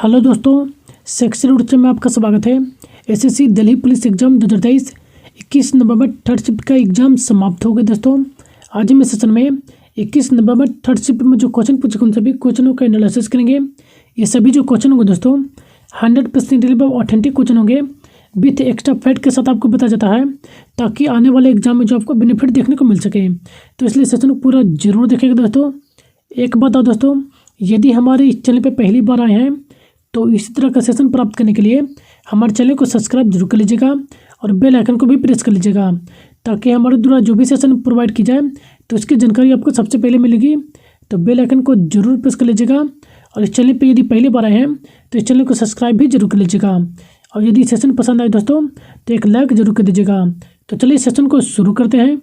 Hello दोस्तों, section root में आपका स्वागत है। एसएससी दिल्ली पुलिस एग्जाम 2023 21 नवंबर थर्ड शिफ्ट का एग्जाम समाप्त हो गया। दोस्तों आज में सेशन में 21 नवंबर थर्ड शिफ्ट में जो क्वेश्चन पूछे उन सभी क्वेश्चनों का एनालिसिस करेंगे। ये सभी जो क्वेश्चन होंगे दोस्तों 100% रिलेवेंट ऑथेंटिक क्वेश्चन होंगे विथ एक्स्ट्रा फैक्ट के साथ आपको बताया जाता है, ताकि आने वाले एग्जाम में जो आपको बेनिफिट देखने को मिल सके। तो इसलिए सेशन को पूरा जरूर देखेगा दोस्तों। एक बात और दोस्तों, यदि हमारे इस चैनल पे पहली बार आए हैं तो इसी तरह का सेशन प्राप्त करने के लिए हमारे चैनल को सब्सक्राइब जरूर कर लीजिएगा और बेल आइकन को भी प्रेस कर लीजिएगा, ताकि हमारे द्वारा जो भी सेशन प्रोवाइड की जाए तो इसकी जानकारी आपको सबसे पहले मिलेगी। तो बेल आइकन को जरूर प्रेस कर लीजिएगा और इस चैनल पे यदि पहली बार आए हैं तो इस चैनल को सब्सक्राइब भी जरूर कर लीजिएगा। और यदि सेशन पसंद आए दोस्तों तो एक लाइक जरूर कर दीजिएगा। तो चलिए सेशन को शुरू करते हैं।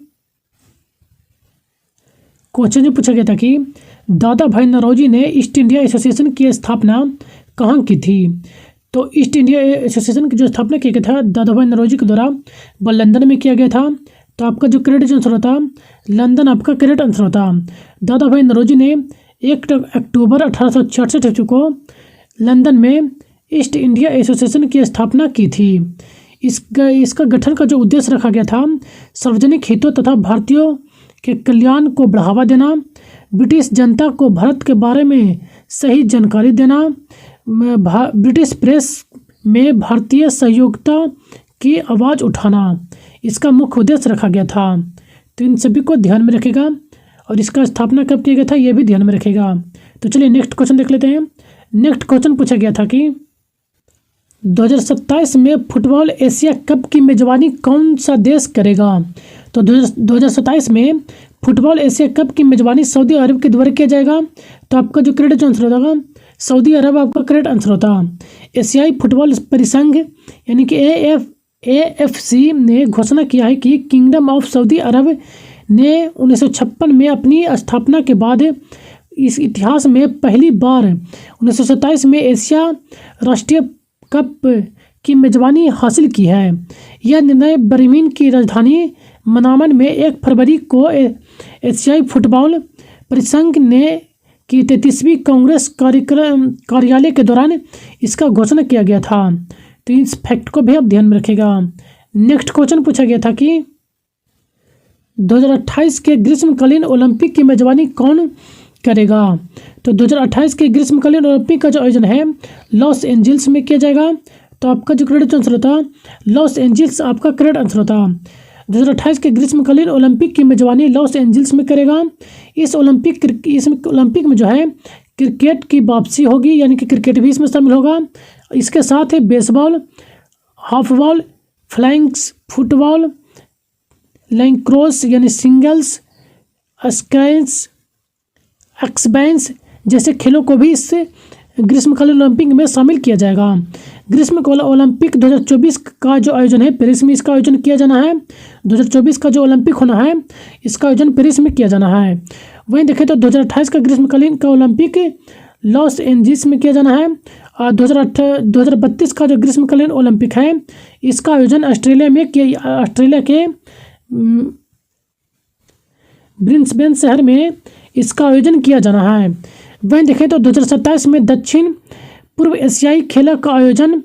क्वेश्चन जो पूछा गया था कि दादा भाई नौरोजी ने ईस्ट इंडिया एसोसिएशन की स्थापना कहाँ की थी। तो ईस्ट इंडिया एसोसिएशन की जो स्थापना किया गया था दादा भाई नौरोजी के द्वारा वह लंदन में किया गया था। तो आपका जो करेक्ट आंसर होता लंदन आपका करेक्ट आंसर होता। दादा भाई नौरोजी ने 1 अक्टूबर 1866 को लंदन में ईस्ट इंडिया एसोसिएशन की स्थापना की थी। इसका गठन का जो उद्देश्य रखा गया था सार्वजनिक हितों तथा भारतीयों के कल्याण को बढ़ावा देना, ब्रिटिश जनता को भारत के बारे में सही जानकारी देना, ब्रिटिश प्रेस में भारतीय सहयोगिता की आवाज़ उठाना, इसका मुख्य उद्देश्य रखा गया था। तो इन सभी को ध्यान में रखेगा और इसका स्थापना कब किया गया था ये भी ध्यान में रखेगा। तो चलिए नेक्स्ट क्वेश्चन देख लेते हैं। नेक्स्ट क्वेश्चन पूछा गया था कि 2027 में फुटबॉल एशिया कप की मेजबानी कौन सा देश करेगा। तो 2027 में फुटबॉल एशिया कप की मेजबानी सऊदी अरब के द्वारा किया जाएगा। तो आपका जो करेक्ट आंसर होगा सऊदी अरब आपका करेक्ट आंसर होता। एशियाई फुटबॉल परिसंघ यानी कि AFC ने घोषणा किया है कि किंगडम ऑफ सऊदी अरब ने 1956 में अपनी स्थापना के बाद इस इतिहास में पहली बार 1927 में एशिया राष्ट्रीय कप की मेजबानी हासिल की है। यह निर्णय बर्मिन की राजधानी मनामन में 1 फरवरी को एशियाई फुटबॉल परिसंघ ने की 33वीं कांग्रेस कार्यालय के दौरान इसका घोषणा किया गया था। तो इस फैक्ट को भी आप ध्यान में रखिएगा। नेक्स्ट क्वेश्चन पूछा गया था कि 2028 के ग्रीष्मकालीन ओलंपिक की मेजबानी कौन करेगा। तो 2028 के ग्रीष्मकालीन ओलंपिक का जो आयोजन है लॉस एंजल्स में किया जाएगा। तो आपका जो करेक्ट आंसर होता लॉस एंजल्स आपका करेक्ट आंसर होता। 2028 के ग्रीष्मकालीन ओलंपिक की मेजबानी लॉस एंजल्स में करेगा। इस ओलंपिक में जो है क्रिकेट की वापसी होगी, यानी कि क्रिकेट भी इसमें शामिल होगा। इसके साथ ही बेसबॉल, हाफबॉल, फ्लाइंग्स, फुटबॉल, लैक्रोस यानी सिंगल्स, स्क्वैश, एक्सबैंस जैसे खेलों को भी इस ग्रीष्मकालीन ओलंपिक में शामिल किया जाएगा। ग्रीष्मकालीन ओलंपिक 2024 का जो आयोजन है पेरिस में इसका आयोजन किया जाना है। 2024 का जो ओलंपिक होना है इसका आयोजन पेरिस में किया जाना है। वहीं देखें तो 2028 का ग्रीष्मकालीन का ओलंपिक लॉस एंजल्स में किया जाना है। और 2032 का जो ग्रीष्मकालीन ओलंपिक है इसका आयोजन ऑस्ट्रेलिया के ब्रिस्बेन शहर में इसका आयोजन किया जाना है। वहीं देखें तो 2027 में दक्षिण पूर्व एशियाई खेलों का आयोजन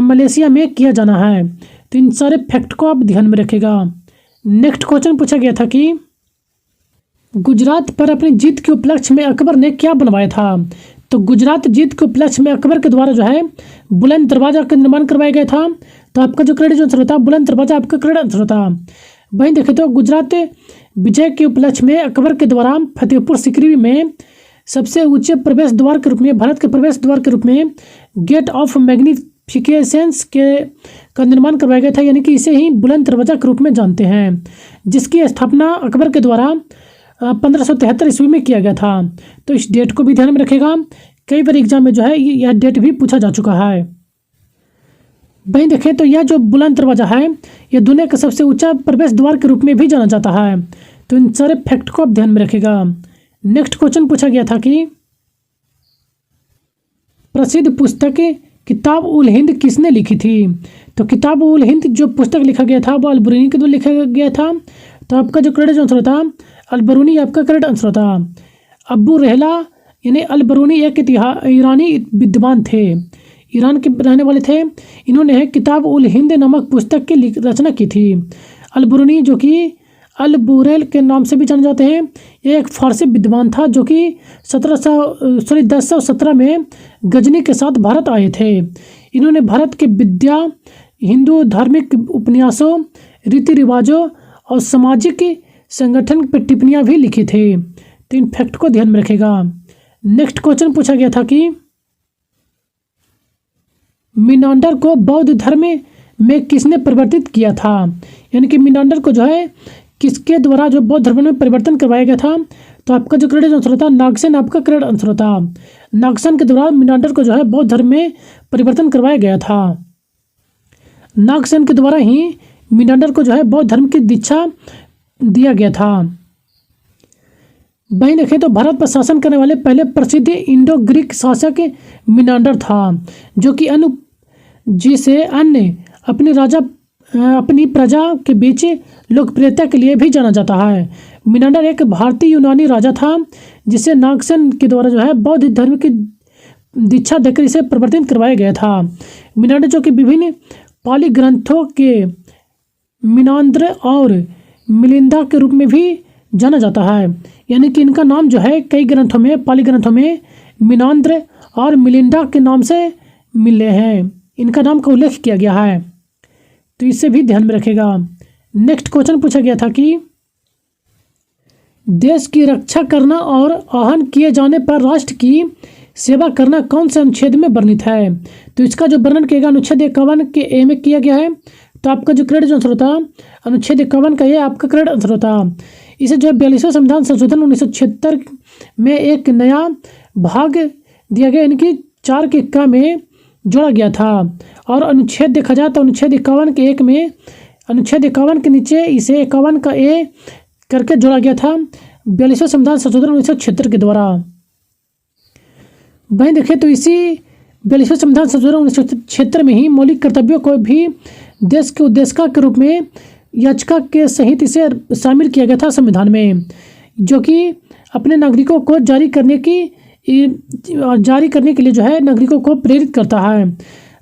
मलेशिया में किया जाना है। तो इन सारे फैक्ट को आप ध्यान में रखेगा। नेक्स्ट क्वेश्चन पूछा गया था कि गुजरात पर अपनी जीत के उपलक्ष्य में अकबर ने क्या बनवाया था। तो गुजरात जीत के उपलक्ष्य में अकबर के द्वारा जो है बुलंद दरवाजा का निर्माण करवाया गया था। तो आपका जो करेक्ट आंसर होता बुलंद दरवाजा आपका करेक्ट आंसर होता। वहीं देखें तो गुजरात विजय के उपलक्ष्य में अकबर के द्वारा फतेहपुर सीकरी में सबसे ऊंचे प्रवेश द्वार के रूप में, भारत के प्रवेश द्वार के रूप में गेट ऑफ मैग्निफिकेशंस का निर्माण करवाया गया था, यानी कि इसे ही बुलंद दरवाजा के रूप में जानते हैं, जिसकी स्थापना अकबर के द्वारा 1573 ईस्वी में किया गया था। तो इस डेट को भी ध्यान में रखेगा। कई बार एग्जाम में जो है यह डेट भी पूछा जा चुका है। वहीं देखें तो यह जो बुलंद दरवाजा है यह दुनिया का सबसे ऊंचा प्रवेश द्वार के रूप में भी जाना जाता है। तो इन सारे फैक्ट को आप ध्यान में रखेगा। नेक्स्ट क्वेश्चन पूछा गया था कि प्रसिद्ध पुस्तक किताब उल हिंद किसने लिखी थी। तो किताब उल हिंद जो पुस्तक लिखा गया था वो अल-बरूनी के द्वारा लिखा गया था। तो आपका जो करेक्ट आंसर था अल-बरूनी आपका करेक्ट आंसर था। अबू रहला यानी अल बरूनी एक ईरानी विद्वान थे, ईरान के रहने वाले थे। इन्होंने किताब उल हिंद नामक पुस्तक की रचना की थी। अल बरूनी जो कि अल बुरैल के नाम से भी जाने जाते हैं, ये एक फारसी विद्वान था जो कि 1017 में गजनी के साथ भारत आए थे। इन्होंने भारत के विद्या, हिंदू धार्मिक उपन्यासों, रीति रिवाजों और सामाजिक संगठन पर टिप्पणियाँ भी लिखी थी। तो इन फैक्ट को ध्यान में रखेगा। नेक्स्ट क्वेश्चन पूछा गया था कि मिनांडर को बौद्ध धर्म में किसने परिवर्तित किया था, यानी कि मिनांडर को जो है किसके द्वारा जो बौद्ध धर्म में परिवर्तन करवाया गया था। तो आपका जो करेक्ट आंसर होता नागसेन, आपका करेक्ट आंसर होता नागसेन के द्वारा मिनांडर को जो है बौद्ध धर्म में परिवर्तन करवाया गया था। नागसेन के द्वारा ही मिनांडर को जो है बौद्ध धर्म की दीक्षा दिया गया था। वहीं देखें तो भारत पर शासन करने वाले पहले प्रसिद्ध इंडो ग्रीक शासक मिनांडर था, जो कि जिसे अन्य अपनी प्रजा के बीच लोकप्रियता के लिए भी जाना जाता है। मिनांडर एक भारतीय यूनानी राजा था जिसे नागसेन के द्वारा जो है बौद्ध धर्म की दीक्षा देकर इसे परिवर्तित करवाया गया था। मिनांडर जो कि विभिन्न पाली ग्रंथों के मिनांद्र और मिलिंदा के रूप में भी जाना जाता है, यानी कि इनका नाम जो है कई ग्रंथों में, पाली ग्रंथों में मिनांद्र और मिलिंदा के नाम से मिले हैं, इनका नाम का उल्लेख किया गया है। तो इससे भी ध्यान में रखेगा। नेक्स्ट क्वेश्चन पूछा गया था कि देश की रक्षा करना और आहन किए जाने पर राष्ट्र की सेवा करना कौन से अनुच्छेद में वर्णित है। तो इसका जो वर्णन किया गया अनुच्छेद 51 के ए में किया गया है। तो आपका जो करेक्ट आंसर होता अनुच्छेद 51 का ये आपका करेक्ट आंसर होता। इसे जो है 42वां संविधान संशोधन 1976 में एक नया भाग दिया गया, इनकी 4 के क में जोड़ा गया था। और अनुच्छेद देखा जाए तो अनुच्छेद 51 के 1 में, अनुच्छेद 51 के नीचे इसे 51 का ए करके जोड़ा गया था 42वां संविधान संशोधन 1976 के द्वारा। वहीं देखें तो इसी 42वां संविधान संशोधन 1976 में ही मौलिक कर्तव्यों को भी देश के उद्देश्य के रूप में याचिका के सहित इसे शामिल किया गया था संविधान में, जो कि अपने नागरिकों को जारी करने के लिए जो है नागरिकों को प्रेरित करता है।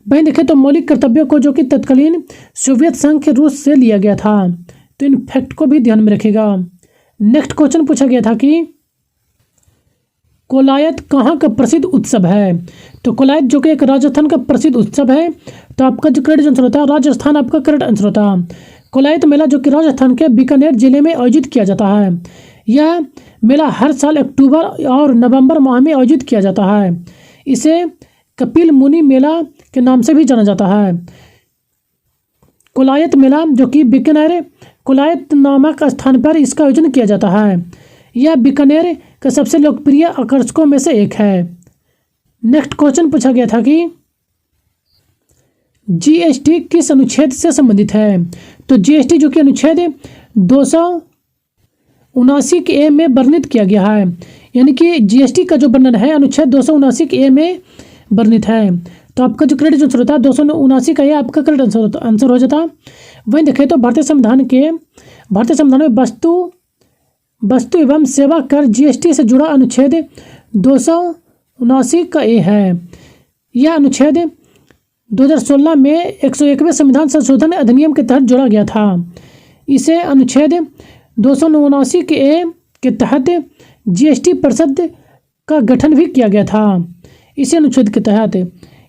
वहीं देखें तो मौलिक कर्तव्यों को जो कि तत्कालीन सोवियत संघ के रूस से लिया गया था। तो इन फैक्ट को भी ध्यान में रखेगा। नेक्स्ट क्वेश्चन पूछा गया था कि कोलायत कहाँ का प्रसिद्ध उत्सव है। तो कोलायत जो कि एक राजस्थान का प्रसिद्ध उत्सव है। तो आपका जो करेक्ट आंसर होता है राजस्थान, आपका करेक्ट आंसर होता। कोलायत मेला जो कि राजस्थान के बीकानेर जिले में आयोजित किया जाता है। यह मेला हर साल अक्टूबर और नवंबर माह में आयोजित किया जाता है। इसे कपिल मुनि मेला के नाम से भी जाना जाता है। कोलायत मेला जो कि बीकानेर कोलायत नामक स्थान पर इसका आयोजन किया जाता है। यह बीकानेर का सबसे लोकप्रिय आकर्षकों में से एक है। नेक्स्ट क्वेश्चन पूछा गया था कि जीएसटी किस अनुच्छेद से संबंधित है। तो जीएसटी जो कि अनुच्छेद 279 के ए में वर्णित किया गया है, यानी कि जीएसटी का जो वर्णन है अनुच्छेद 279 के ए में वर्णित है। तो आपका जो करेक्ट आंसर होता है 279 का ये आपका करेक्ट आंसर हो जाता। वहीं देखें तो भारतीय संविधान में वस्तु एवं सेवा कर जीएसटी से जुड़ा अनुच्छेद 279 का ए है। यह अनुच्छेद 2016 में 101वें संविधान संशोधन अधिनियम के तहत जोड़ा गया था। इसे अनुच्छेद 279 के ए के तहत जीएसटी परिषद का गठन भी किया गया था। इसी अनुच्छेद के तहत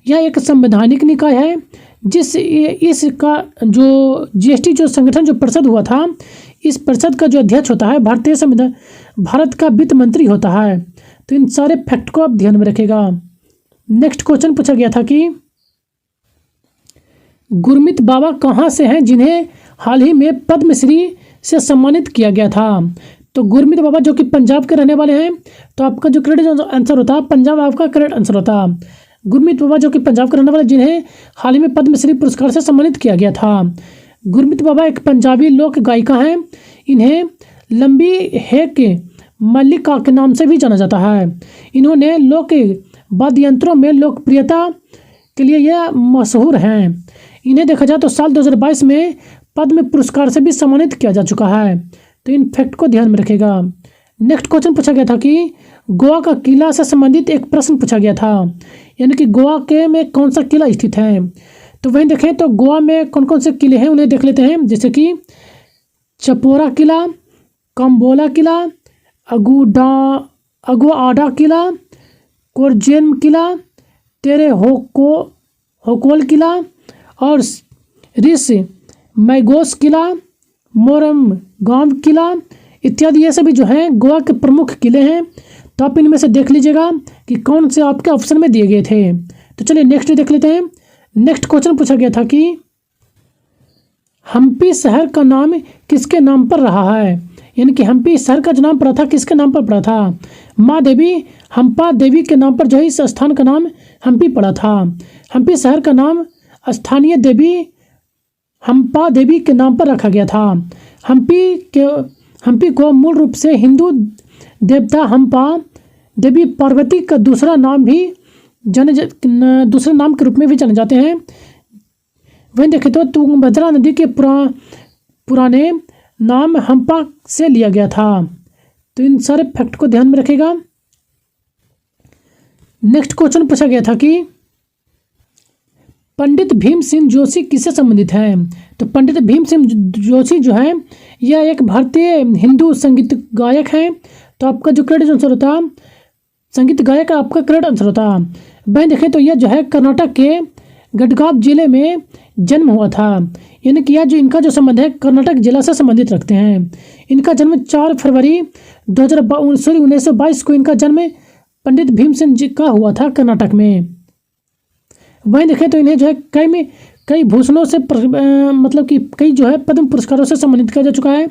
यह एक संवैधानिक निकाय है इसका जो जीएसटी जो संगठन जो परिषद हुआ था, इस परिषद का जो अध्यक्ष होता है भारत का वित्त मंत्री होता है। तो इन सारे फैक्ट को आप ध्यान में रखेगा। नेक्स्ट क्वेश्चन पूछा गया था कि गुरमीत बाबा कहाँ से हैं जिन्हें हाल ही में पद्मश्री से सम्मानित किया गया था। तो गुरमीत बाबा जो कि पंजाब के रहने वाले हैं। तो आपका जो करेक्ट आंसर होता पंजाब, आपका करेक्ट आंसर होता। गुरमीत बाबा जो कि पंजाब के रहने वाले जिन्हें हाल ही में पद्मश्री पुरस्कार से सम्मानित किया गया था। गुरमीत बाबा एक पंजाबी लोक गायिका हैं। इन्हें लंबी हेक मल्लिका के नाम से भी जाना जाता है। इन्होंने लोक वाद्य यंत्रों में लोकप्रियता के लिए यह मशहूर हैं। इन्हें देखा जाए तो साल 2022 में पद्म पुरस्कार से भी सम्मानित किया जा चुका है। तो इन फैक्ट को ध्यान में रखेगा। नेक्स्ट क्वेश्चन पूछा गया था कि गोवा का किला से संबंधित एक प्रश्न पूछा गया था, यानी कि गोवा के में कौन सा किला स्थित है। तो वहीं देखें तो गोवा में कौन कौन से किले हैं उन्हें देख लेते हैं, जैसे कि चपोरा किला, कम्बोला किला, अगुआडा किला, कोरजेन किला, तेरे होकोल किला और रिस मैगोस किला, मोरम गांव किला इत्यादि। ये सभी जो हैं गोवा के प्रमुख किले हैं। तो आप इनमें से देख लीजिएगा कि कौन से आपके ऑप्शन में दिए गए थे। तो चलिए नेक्स्ट देख लेते हैं। नेक्स्ट क्वेश्चन पूछा गया था कि हम्पी शहर का नाम किसके नाम पर रहा है, यानी कि हम्पी शहर का जो नाम पड़ा था किसके नाम पर पड़ा था। माँ देवी हम्पा देवी के नाम पर जो है इस स्थान का नाम हम्पी पड़ा था। हम्पी शहर का नाम स्थानीय देवी हम्पा देवी के नाम पर रखा गया था। हम्पी को मूल रूप से हिंदू देवता हम्पा देवी पार्वती का दूसरा नाम के रूप में भी जाने जाते हैं। वहीं देखें तो तुंगभद्रा नदी के पुराने नाम हम्पा से लिया गया था। तो इन सारे फैक्ट को ध्यान में रखेगा। नेक्स्ट क्वेश्चन पूछा गया था कि पंडित भीमसेन जोशी किससे संबंधित है। तो पंडित भीमसेन जोशी जो है यह एक भारतीय हिंदू संगीत गायक हैं। तो आपका जो करेक्ट आंसर होता संगीत गायक आपका करेक्ट आंसर होता। वहीं देखें तो यह जो है कर्नाटक के गडगांव जिले में जन्म हुआ था, यानी कि यह जो इनका जो संबंध है कर्नाटक जिला से संबंधित रखते हैं। इनका जन्म 4 फरवरी 1922 को इनका जन्म पंडित भीमसेन जी का हुआ था कर्नाटक में। वहीं देखें तो इन्हें जो है कई भूषणों से मतलब कि कई जो है पद्म पुरस्कारों से सम्मानित किया जा चुका है,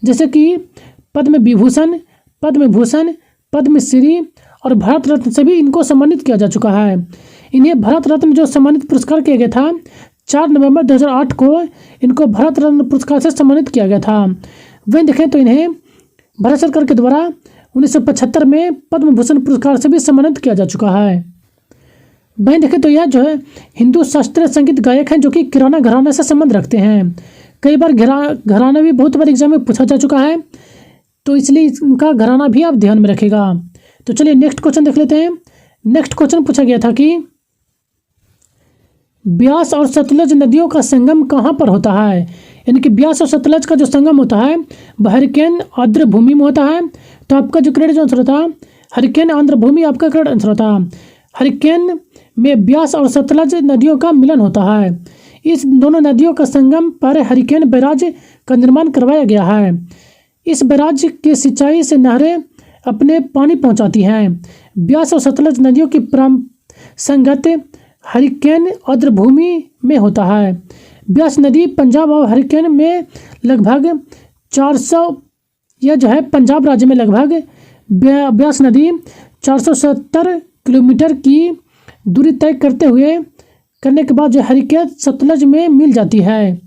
जैसे कि पद्म विभूषण, पद्म भूषण, पद्मश्री और भारत रत्न से भी इनको सम्मानित किया जा चुका है। इन्हें भारत रत्न जो सम्मानित पुरस्कार किया गया था 4 नवंबर 2008 को इनको भारत रत्न पुरस्कार से सम्मानित किया गया था। वहीं देखें तो इन्हें भारत सरकार के द्वारा 1975 में पद्म भूषण पुरस्कार से भी सम्मानित किया जा चुका है। वहीं देखें तो यह जो है हिंदू शास्त्रीय संगीत गायक हैं जो कि किराना घराना से संबंध रखते हैं। कई बार घराना भी बहुत बार एग्जाम में पूछा जा चुका है, तो इसलिए इनका घराना भी आप ध्यान में रखेगा। तो चलिए नेक्स्ट क्वेश्चन देख लेते हैं। नेक्स्ट क्वेश्चन पूछा गया था कि ब्यास और सतलज नदियों का संगम कहाँ पर होता है, यानी कि ब्यास और सतलज का जो संगम होता है वह हरिकेन आर्द्र भूमि में होता है। तो आपका जो करेक्ट आंसर होता हरिकेन आर्द्र भूमि आपका करेक्ट आंसर होता। हरिकेन में ब्यास और सतलज नदियों का मिलन होता है। इस दोनों नदियों का संगम पर हरिकेन बैराज का निर्माण करवाया गया है। इस बैराज की सिंचाई से नहरें अपने पानी पहुंचाती हैं। ब्यास और सतलज नदियों की संगत हरिकेन आर्द्र भूमि में होता है। ब्यास नदी पंजाब और हरिकेन में लगभग 400 यह जो है पंजाब राज्य में लगभग ब्यास नदी 470 किलोमीटर की दूरी तय करने के बाद जो हरिकेन सतलज में मिल जाती है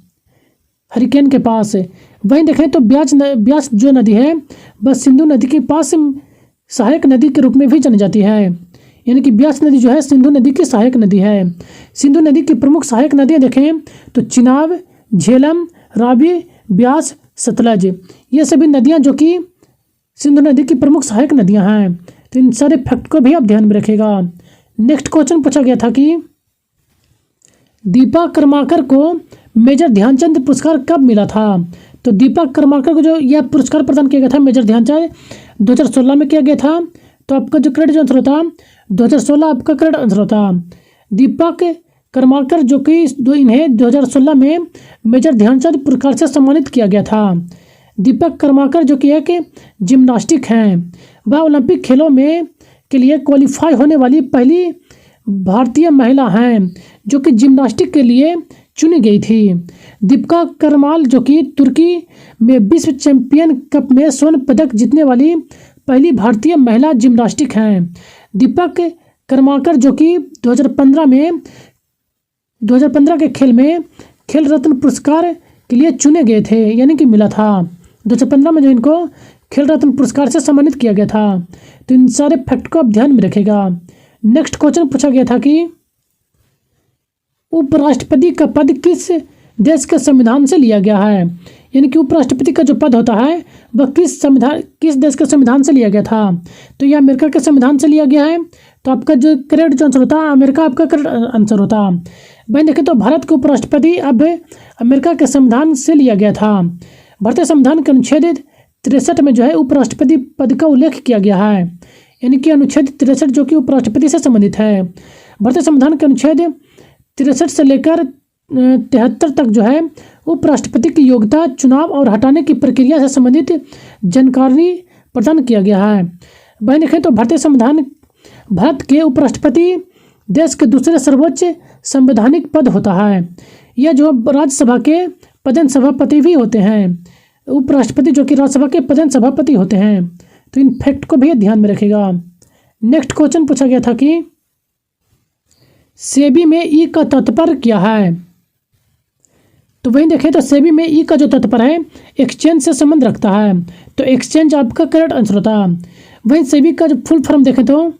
हरिकेन के पास। वहीं देखें तो ब्यास जो नदी है वह सिंधु नदी के पास सहायक नदी के रूप में भी जानी जाती है, यानी कि ब्यास नदी जो है सिंधु नदी की सहायक नदी है। सिंधु नदी की प्रमुख सहायक नदियाँ देखें तो चिनाब, झेलम, रावी, ब्यास, सतलज, ये सभी नदियाँ जो कि सिंधु नदी की प्रमुख सहायक नदियाँ हैं। तो इन सारे फैक्ट को भी आप ध्यान में रखेगा। नेक्स्ट क्वेश्चन पूछा गया था कि दीपा कर्माकर को मेजर ध्यानचंद पुरस्कार कब मिला था। तो दीपा कर्माकर को जो यह पुरस्कार प्रदान किया गया था मेजर ध्यानचंद 2016 में किया गया था। तो आपका जो करेक्ट आंसर होता 2016 आपका करेक्ट आंसर होता। दीपक कर्माकर जो कि इन्हें 2016 में मेजर ध्यानचंद पुरस्कार से सम्मानित किया गया था। दीपक कर्माकर जो कि एक जिम्नास्टिक हैं, वह ओलंपिक खेलों में के लिए क्वालिफाई होने वाली पहली भारतीय महिला हैं जो कि जिम्नास्टिक के लिए चुनी गई थी। दीपिका करमाल जो कि तुर्की में विश्व चैंपियन कप में स्वर्ण पदक जीतने वाली पहली भारतीय महिला जिम्नास्टिक हैं। दीपक कर्माकर जो कि 2015 के खेल रत्न पुरस्कार के लिए चुने गए थे, यानी कि मिला था 2015 में जो इनको खेल रत्न पुरस्कार से सम्मानित किया गया था। तो इन सारे फैक्ट को आप ध्यान में रखेगा। नेक्स्ट क्वेश्चन पूछा गया था कि उपराष्ट्रपति का पद किस देश के संविधान से लिया गया है। यानी कि उपराष्ट्रपति का जो पद होता है वह किस देश के संविधान से लिया गया था? तो यह अमेरिका के संविधान से लिया गया है। तो आपका जो करेक्ट जो आंसर होता है अमेरिका आपका करेक्ट आंसर होता। भाई देखें तो भारत के उपराष्ट्रपति अब अमेरिका के संविधान से लिया गया था। भारतीय संविधान के अनुच्छेद 63 में जो है उपराष्ट्रपति पद का उल्लेख किया गया है। यानी कि अनुच्छेद 63 जो कि उपराष्ट्रपति से संबंधित है। भारतीय संविधान के अनुच्छेद 63 से लेकर 73 तक जो है उपराष्ट्रपति की योग्यता, चुनाव और हटाने की प्रक्रिया से संबंधित जानकारी प्रदान किया गया है। भाई देखें तो भारत के उपराष्ट्रपति देश के दूसरे सर्वोच्च संवैधानिक पद होता है। यह जो राज्यसभा के प्रधान सभापति भी होते हैं। उपराष्ट्रपति जो कि राज्यसभा के प्रधान सभापति होते हैं। तो इन फैक्ट को भी ध्यान में रखेगा। नेक्स्ट क्वेश्चन पूछा गया था कि सेबी में ई का तात्पर्य क्या है? तो वहीं देखें तो सेबी में ई का जो तात्पर्य है एक्सचेंज से संबंध रखता है। तो एक्सचेंज आपका करेक्ट आंसर होता। वहीं सेबी का जो फुल फॉर्म देखें तो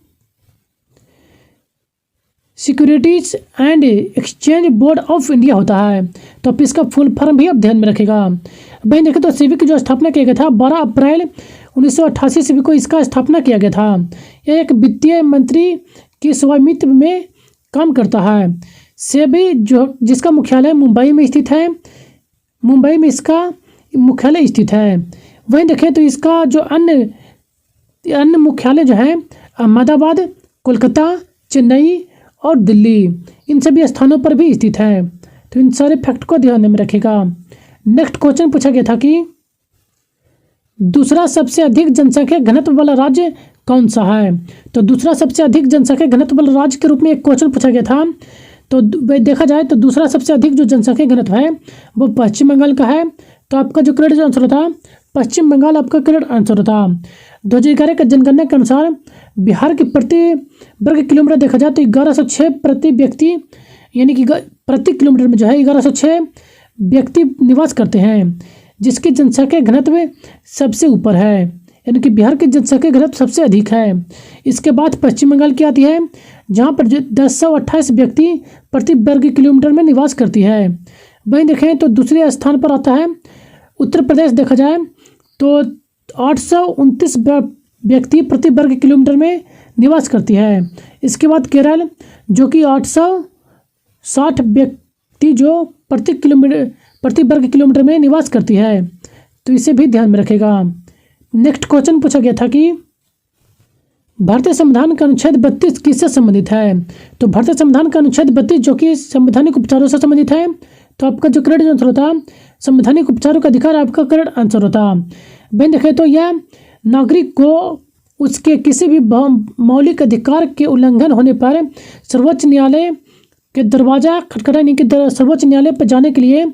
securities and exchange board of India होता है। तो आप इसका फुल फॉर्म भी आप ध्यान में रखेगा। वहीं देखें तो सेबी की जो स्थापना किया गया था 12 अप्रैल 1988 ईस्वी को इसका स्थापना किया गया था। यह एक वित्तीय मंत्री की स्वामित्व में काम करता है। सेबी जो जिसका मुख्यालय मुंबई में स्थित है, मुंबई में इसका मुख्यालय स्थित है। वहीं देखें तो इसका जो अन्य मुख्यालय जो है अहमदाबाद, कोलकाता, चेन्नई और दिल्ली, इन सभी स्थानों पर भी स्थित है। तो इन सारे फैक्ट को ध्यान में रखेगा। नेक्स्ट क्वेश्चन पूछा गया था कि दूसरा सबसे अधिक जनसंख्या घनत्व वाला राज्य कौन सा है? तो दूसरा सबसे अधिक जनसंख्या घनत्व वाला राज्य के रूप में एक क्वेश्चन पूछा गया था। तो देखा जाए तो दूसरा सबसे अधिक जो जनसंख्या घनत्व है वो पश्चिम बंगाल का है। तो आपका जो करेक्ट आंसर होता पश्चिम बंगाल आपका करेक्ट आंसर होता। 2011 के जनगणना के अनुसार बिहार के प्रति वर्ग किलोमीटर देखा जाए तो 1106 प्रति व्यक्ति, यानी कि प्रति किलोमीटर में जो है 1106 व्यक्ति निवास करते हैं, जिसकी जनसंख्या घनत्व सबसे ऊपर है। यानी कि बिहार की जनसंख्या घनत्व सबसे अधिक है। इसके बाद पश्चिम बंगाल की आती है जहाँ पर 1028 व्यक्ति प्रति वर्ग किलोमीटर में निवास करती है। वहीं देखें तो दूसरे स्थान पर आता है उत्तर प्रदेश। देखा जाए तो 829 व्यक्ति प्रति वर्ग किलोमीटर में निवास करती है। इसके बाद केरल जो कि 860 व्यक्ति जो प्रति वर्ग किलोमीटर में निवास करती है। तो इसे भी ध्यान में रखेगा। नेक्स्ट क्वेश्चन पूछा गया था कि भारतीय संविधान का अनुच्छेद 32 किससे संबंधित है? तो भारतीय संविधान का अनुच्छेद 32 जो कि संवैधानिक उपचारों से संबंधित है। तो आपका जो करेक्ट आंसर होता संवैधानिक उपचारों का अधिकार आपका करेक्ट आंसर होता। वहीं देखें तो यह नागरिक को उसके किसी भी मौलिक अधिकार के उल्लंघन होने पर सर्वोच्च न्यायालय के दरवाजा खटखटाने के सर्वोच्च न्यायालय पर जाने के लिए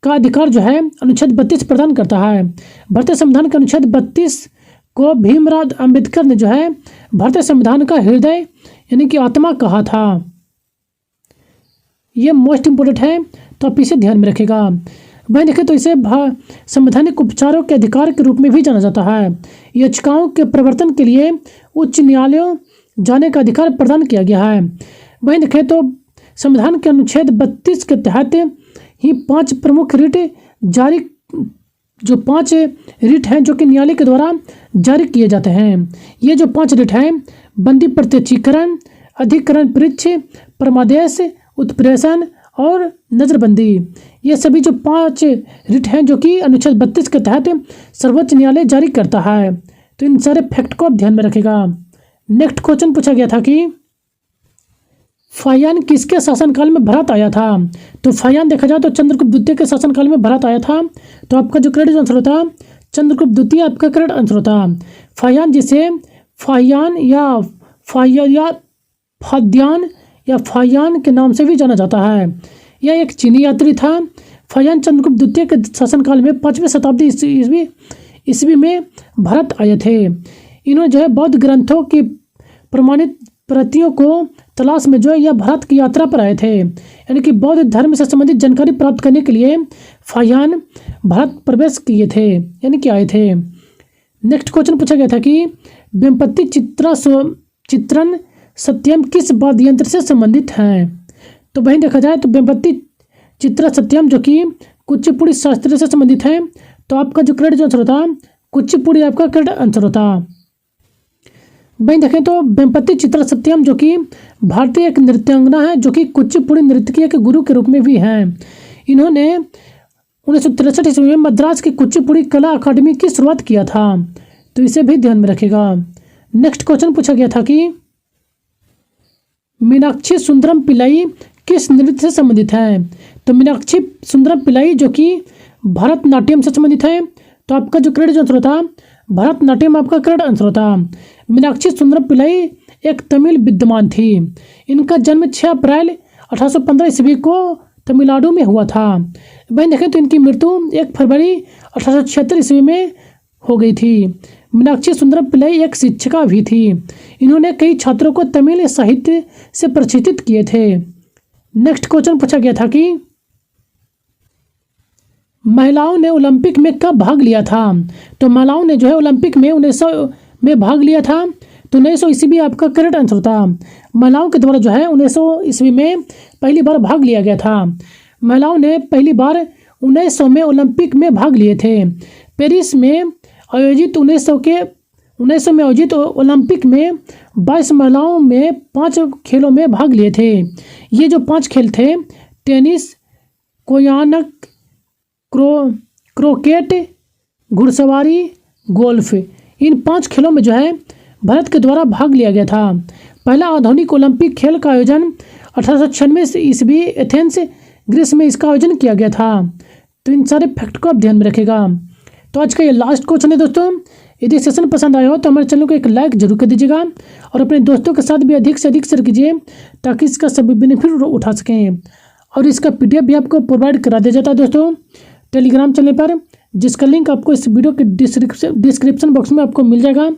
का अधिकार जो है अनुच्छेद 32 प्रदान करता है। भारतीय संविधान के अनुच्छेद 32 को भीमराव अंबेडकर ने जो है भारतीय संविधान का हृदय यानी कि आत्मा कहा था। ये मोस्ट इंपोर्टेंट है, तो आप इसे ध्यान में रखेगा। वहीं देखें तो इसे संवैधानिक उपचारों के अधिकार के रूप में भी जाना जाता है। याचिकाओं के प्रवर्तन के लिए उच्च न्यायालयों जाने का अधिकार प्रदान किया गया है। वहीं देखें तो संविधान के अनुच्छेद 32 के तहत ही 5 प्रमुख रिट जारी जो 5 रिट हैं जो कि न्यायालय के द्वारा जारी किए जाते हैं। ये जो 5 रिट हैं बंदी प्रत्यक्षीकरण, अधिकरण परीक्ष, परमादेश, उत्प्रेषण और नज़रबंदी, ये सभी जो 5 रिट हैं जो कि अनुच्छेद 32 के तहत सर्वोच्च न्यायालय जारी करता है। तो इन सारे फैक्ट को आप ध्यान में रखेगा। नेक्स्ट क्वेश्चन पूछा गया था कि फाहियान किसके शासनकाल में भारत आया था? तो फाहियान देखा जाए तो चंद्रगुप्त द्वितीय के शासनकाल में भारत आया था। तो आपका जो करेक्ट आंसर होता चंद्रगुप्त द्वितीय आपका करेक्ट आंसर होता। फाहियान जिसे फाहियान या फाहियान के नाम से भी जाना जाता है, यह एक चीनी यात्री था। फाहियान चंद्रगुप्त द्वितीय के शासनकाल में 5वीं शताब्दी ईस्वी में भारत आए थे। इन्होंने जो है बौद्ध ग्रंथों की प्रमाणित प्रतियों को तलाश में जो है यह भारत की यात्रा पर आए थे। यानी कि बौद्ध धर्म से संबंधित जानकारी प्राप्त करने के लिए फाहियान भारत प्रवेश किए थे, यानी कि आए थे। नेक्स्ट क्वेश्चन पूछा गया था कि वेमपत्ति चित्रण सत्यम किस वाद्य यंत्र से संबंधित है? तो वहीं देखा जाए तो वेमपत्ति चित्रा सत्यम जो कि कुचिपुड़ी शास्त्र से संबंधित है। तो आपका जो करेक्ट जो आंसर होता कुचिपुड़ी आपका करेक्ट आंसर होता। वहीं देखें तो वेम्पति चित्रा सत्यम जो कि भारतीय एक नृत्यांगना है जो कि कुचिपुड़ी नृत्य की एक गुरु के रूप में भी हैं। इन्होंने 1963 ईस्वी में मद्रास की कुचिपुड़ी कला अकादमी की शुरुआत किया था। तो इसे भी ध्यान में रखेगा। नेक्स्ट क्वेश्चन पूछा गया था कि मीनाक्षी सुंदरम पिल्लाई किस नृत्य से संबंधित है। तो मीनाक्षी सुंदरम पिल्लाई जो कि भरतनाट्यम से संबंधित है। तो आपका जो करेक्ट आंसर होता भरतनाट्यम आपका करेक्ट आंसर होता। मीनाक्षी सुंदरम पिल्लाई एक तमिल विद्वान थी। इनका जन्म 6 अप्रैल 1815 ईस्वी को तमिलनाडु में हुआ था। वहीं देखें तो इनकी मृत्यु 1 फरवरी 1876 ईस्वी में हो गई थी। मीनाक्षी सुंदरम पिल्लाई एक शिक्षिका भी थी। इन्होंने कई छात्रों को तमिल साहित्य से प्रशिक्षित किए थे। नेक्स्ट क्वेश्चन पूछा गया था कि महिलाओं ने ओलंपिक में कब भाग लिया था। तो महिलाओं ने जो है ओलंपिक में 1900 में भाग लिया था। तो 1900 ईस्वी आपका करेक्ट आंसर था। महिलाओं के द्वारा जो है 1900 ईस्वी में पहली बार भाग लिया गया था। महिलाओं ने पहली बार 1900 में ओलंपिक में भाग लिए थे। पेरिस में आयोजित 1900 में आयोजित ओलंपिक में 22 महिलाओं में 5 खेलों में भाग लिए थे। ये जो 5 खेल थे टेनिस, कोयानक, क्रिकेट, घुड़सवारी, गोल्फ, इन 5 खेलों में जो है भारत के द्वारा भाग लिया गया था। पहला आधुनिक ओलंपिक खेल का आयोजन 1896 ईस्वी एथेंस ग्रीस में इसका आयोजन किया गया था। तो इन सारे फैक्ट को आप ध्यान में रखेगा। तो आज का ये लास्ट क्वेश्चन है दोस्तों। यदि सेशन पसंद आया हो तो हमारे चैनल को एक लाइक जरूर कर दीजिएगा और अपने दोस्तों के साथ भी अधिक से अधिक शेयर कीजिए ताकि इसका सभी बेनिफिट उठा सकें। और इसका PDF भी आपको प्रोवाइड करा दिया जाता है दोस्तों टेलीग्राम चैनल पर, जिसका लिंक आपको इस वीडियो के डिस्क्रिप्शन बॉक्स में आपको मिल जाएगा।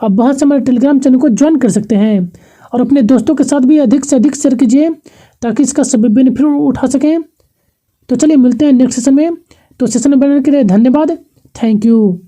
आप वहाँ से हमारे टेलीग्राम चैनल को ज्वाइन कर सकते हैं और अपने दोस्तों के साथ भी अधिक से अधिक शेयर कीजिए ताकि इसका सभी बेनिफिट उठा सकें। तो चलिए मिलते हैं नेक्स्ट सेशन में। तो सेशन में बनने के लिए धन्यवाद। Thank you.